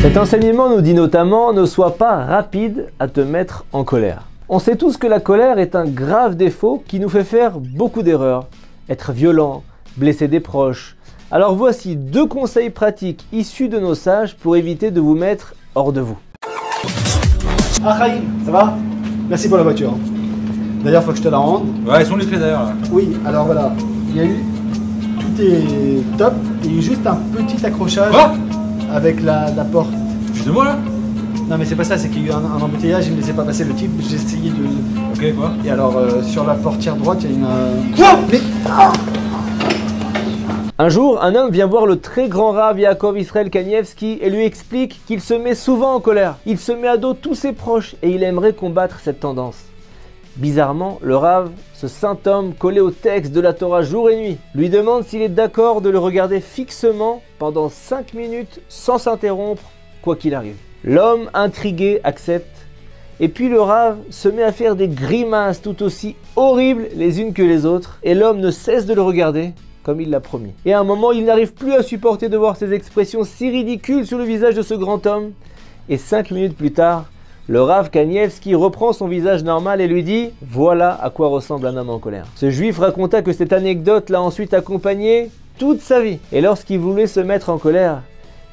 Cet enseignement nous dit notamment ne sois pas rapide à te mettre en colère. On sait tous que la colère est un grave défaut qui nous fait faire beaucoup d'erreurs, être violent, blesser des proches. Alors voici 2 conseils pratiques issus de nos sages pour éviter de vous mettre hors de vous. Ah Khaïm, ça va? Merci pour la voiture. D'ailleurs, faut que je te la rende. Ouais, ils sont les clés d'ailleurs là. Oui, alors voilà, il y a eu, tout est top, il y a eu juste un petit accrochage avec la porte. Tu fais de moi là? Non mais c'est pas ça, c'est qu'il y a eu un embouteillage, il me laissait pas passer le type, j'ai essayé de... Ok, quoi? Et alors, sur la portière droite, il y a une... Quoi? Mais... Un jour, un homme vient voir le très grand Rav Yaakov Israël Kanievski et lui explique qu'il se met souvent en colère. Il se met à dos tous ses proches et il aimerait combattre cette tendance. Bizarrement, le Rav, ce saint homme collé au texte de la Torah jour et nuit, lui demande s'il est d'accord de le regarder fixement pendant 5 minutes sans s'interrompre, quoi qu'il arrive. L'homme intrigué accepte et puis le Rav se met à faire des grimaces tout aussi horribles les unes que les autres et l'homme ne cesse de le regarder comme il l'a promis. Et à un moment, il n'arrive plus à supporter de voir ces expressions si ridicules sur le visage de ce grand homme. Et 5 minutes plus tard, le Rav Kanievski reprend son visage normal et lui dit « Voilà à quoi ressemble un homme en colère ». Ce juif raconta que cette anecdote l'a ensuite accompagné toute sa vie. Et lorsqu'il voulait se mettre en colère,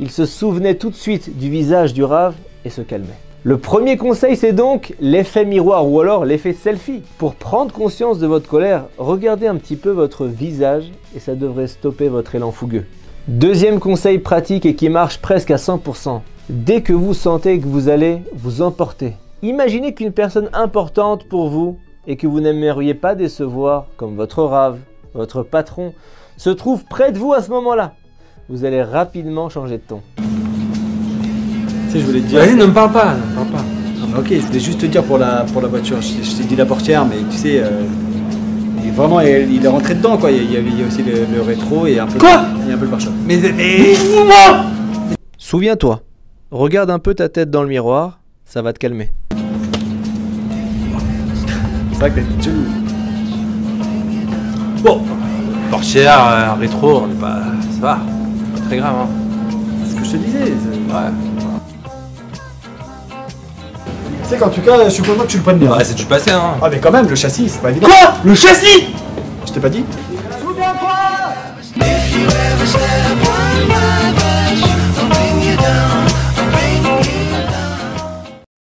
il se souvenait tout de suite du visage du Rav et se calmait. Le premier conseil, c'est donc l'effet miroir ou alors l'effet selfie. Pour prendre conscience de votre colère, regardez un petit peu votre visage et ça devrait stopper votre élan fougueux. Deuxième conseil pratique et qui marche presque à 100%. Dès que vous sentez que vous allez vous emporter, imaginez qu'une personne importante pour vous et que vous n'aimeriez pas décevoir, comme votre Rav, votre patron, se trouve près de vous à ce moment-là. Vous allez rapidement changer de ton. Tu sais, je voulais te dire... Vas-y, ne me parle pas, ne me parle pas. Non, mais ok, je voulais juste te dire pour la voiture, je t'ai dit la portière, mais tu sais, et vraiment, il est rentré dedans, quoi. Il y a aussi le rétro et un peu... Quoi? Et un peu le pare-choc. Mais... Souviens-toi, regarde un peu ta tête dans le miroir, ça va te calmer. C'est vrai que t'as dit chelou. Bon, portière, rétro, on est pas... ça va, pas très grave, hein. C'est ce que je te disais. Ouais. Tu sais qu'en tout cas, je suis content que tu le prennes bien. Ouais, c'est du passé, hein. Ah mais quand même, le châssis, c'est pas évident. Quoi? Le châssis? Je t'ai pas dit? Souviens-toi!